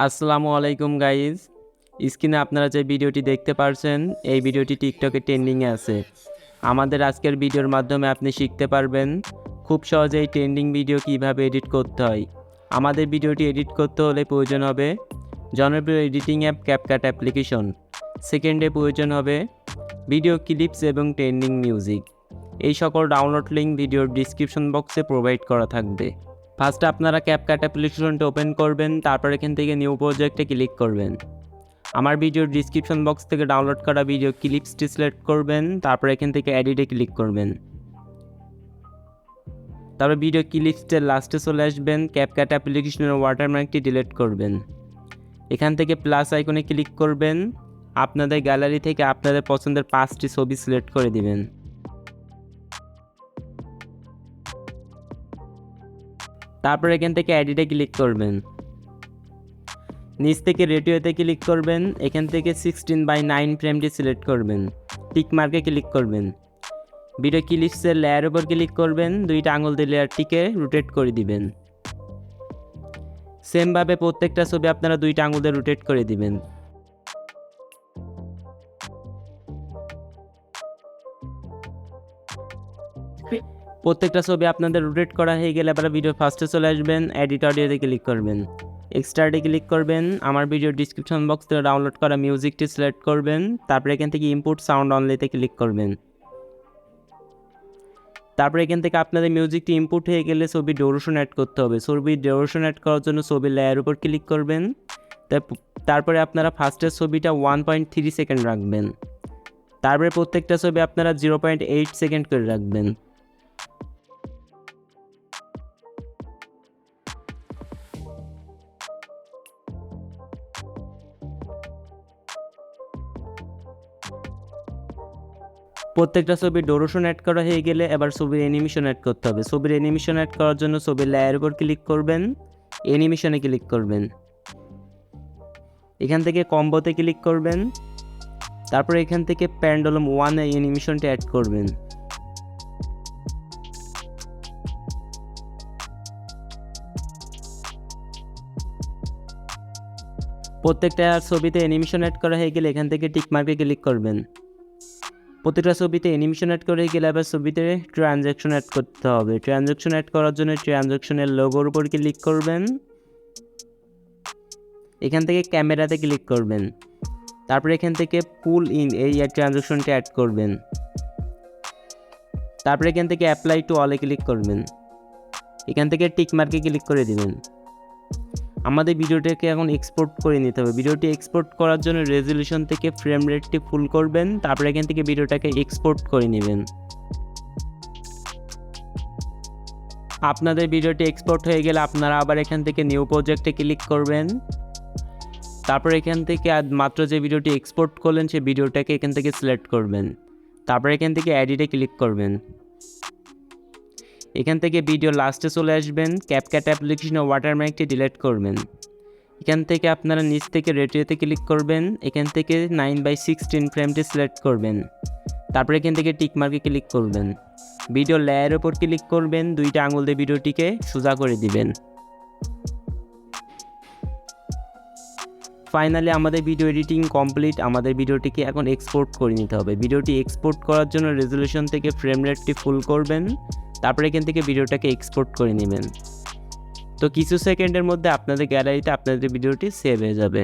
আসসালামু আলাইকুম গাইজ। স্ক্রিনে আপনারা যে ভিডিওটি দেখতে পারছেন এই ভিডিওটি টিকটকে ট্রেন্ডিংয়ে আছে। আমাদের আজকের ভিডিওর মাধ্যমে আপনি শিখতে পারবেন খুব সহজেই ট্রেন্ডিং ভিডিও কিভাবে এডিট করতে হয়। আমাদের ভিডিওটি এডিট করতে হলে প্রয়োজন হবে জনপ্রিয় এডিটিং অ্যাপ ক্যাপকাট অ্যাপ্লিকেশন। সেকেন্ডে প্রয়োজন হবে ভিডিও ক্লিপস এবং ট্রেন্ডিং মিউজিক। এই সকল ডাউনলোড লিঙ্ক ভিডিওর ডিসক্রিপশন বক্সে প্রোভাইড করা থাকবে। ফার্স্টে আপনারা ক্যাপকাট অ্যাপ্লিকেশনটা ওপেন করবেন, তারপর এখান থেকে নিউ প্রজেক্টে ক্লিক করবেন। আমার ভিডিওর ডিসক্রিপশন বক্স থেকে ডাউনলোড করা ভিডিও ক্লিপসটি সিলেক্ট করবেন, তারপর এখান থেকে এডিটে ক্লিক করবেন। তারপর ভিডিও ক্লিপসের লাস্টে চলে আসবেন, ক্যাপকাট অ্যাপ্লিকেশনের ওয়াটারমার্কটি ডিলিট করবেন। এখান থেকে প্লাস আইকনে ক্লিক করবেন, আপনাদের গ্যালারি থেকে আপনাদের পছন্দের 5টি ছবি সিলেক্ট করে দিবেন। তারপর এখান থেকে এডিটে ক্লিক করবেন। নিচ থেকে রেডিওতে ক্লিক করবেন, এখান থেকে 16:9 ফ্রেমটি সিলেক্ট করবেন, টিক মার্কে ক্লিক করবেন। ভিডিও ক্লিপসের লেয়ার উপর ক্লিক করবেন, দুইটা আঙুল দিয়ে লেয়ারটিকে রোটেট করে দিবেন। সেমভাবে প্রত্যেকটা ছবি আপনারা দুইটা আঙুল দিয়ে রোটেট করে দিবেন। প্রত্যেকটা ছবি আপনাদের রোটেট করা হয়ে গেলে আবার ভিডিও ফার্স্টে চলে আসবেন, এডিট অডিওতে ক্লিক করবেন, এক্সট্রাটে ক্লিক করবেন। আমার ভিডিও ডিসক্রিপশন বক্স থেকে ডাউনলোড করা মিউজিকটি সিলেক্ট করবেন, তারপরে এখান থেকে ইনপুট সাউন্ড অনলিতে ক্লিক করবেন। তারপরে এখান থেকে আপনাদের মিউজিকটি ইনপুট হয়ে গেলে ছবির ডিউরেশন অ্যাড করতে হবে। ছবির ডিউরেশন অ্যাড করার জন্য ছবির লেয়ার উপর ক্লিক করবেন। তারপরে আপনারা ফার্স্টের ছবিটা 1.3 সেকেন্ড রাখবেন। তারপরে প্রত্যেকটা ছবি আপনারা 0.8 সেকেন্ড করে রাখবেন। প্রত্যেকটা ছবির ডিউরেশন অ্যাড করা হয়ে গেলে এবার ছবির অ্যানিমেশন অ্যাড করতে হবে। ছবির অ্যানিমেশন অ্যাড করার জন্য ছবির লেয়ার উপর ক্লিক করবেন, অ্যানিমেশনে ক্লিক করবেন। এখান থেকে কম্বোতে ক্লিক করবেন, তারপর এখান থেকে প্যান্ডুলাম 1 এই অ্যানিমেশনটা অ্যাড করবেন। প্রত্যেকটা ছবিতে অ্যানিমেশন অ্যাড করা হয়ে গেলে এখান থেকে টিক মার্কে ক্লিক করবেন। প্রতিটা ছবিতে অ্যানিমেশন অ্যাড করে গেলে আবার ছবিতে ট্রানজ্যাকশন অ্যাড করতে হবে। ট্রানজ্যাকশন অ্যাড করার জন্য ট্রানজ্যাকশনের লোগোর উপর ক্লিক করবেন, এখান থেকে ক্যামেরাতে ক্লিক করবেন, তারপরে এখান থেকে পুল ইন এই ট্রানজ্যাকশনটা অ্যাড করবেন। তারপরে এখান থেকে অ্যাপ্লাই টু অলে ক্লিক করবেন, এখান থেকে টিক মার্কে ক্লিক করে দিবেন। আমাদের ভিডিওটাকে এখন এক্সপোর্ট করে নিতে হবে। ভিডিওটি এক্সপোর্ট করার জন্য রেজলিউশন থেকে ফ্রেম রেটটি ফুল করবেন, তারপরে এখান থেকে ভিডিওটাকে এক্সপোর্ট করে নেবেন। আপনাদের ভিডিওটি এক্সপোর্ট হয়ে গেলে আপনারা আবার এখান থেকে নিউ প্রজেক্টে ক্লিক করবেন। তারপর এখান থেকে মাত্র যে ভিডিওটি এক্সপোর্ট করলেন সেই ভিডিওটাকে এখান থেকে সিলেক্ট করবেন, তারপর এখান থেকে এডিটে ক্লিক করবেন। এখান থেকে ভিডিও লাস্টে চলে আসবেন, ক্যাপকাট অ্যাপ্লিকেশনে ওয়াটারমার্কটি ডিলিট করবেন। এখান থেকে আপনারা নিচ থেকে রেডিওতে ক্লিক করবেন, এখান থেকে 9:16 ফ্রেমটি সিলেক্ট করবেন, তারপরে এখান থেকে টিক মার্কে ক্লিক করবেন। ভিডিও লেয়ারের উপর ক্লিক করবেন, দুইটা আঙুল দিয়ে ভিডিওটিকে সোজা করে দিবেন। ফাইনালি আমাদের ভিডিও এডিটিং কমপ্লিট। আমাদের ভিডিওটিকে এখন এক্সপোর্ট করে নিতে হবে। ভিডিওটি এক্সপোর্ট করার জন্য রেজলিউশন থেকে ফ্রেম রেটটি ফুল করবেন, তারপরে এখান থেকে ভিডিওটাকে এক্সপোর্ট করে নেবেন। তো কিছু সেকেন্ডের মধ্যে আপনাদের গ্যালারিতে আপনাদের ভিডিওটি সেভ হয়ে যাবে।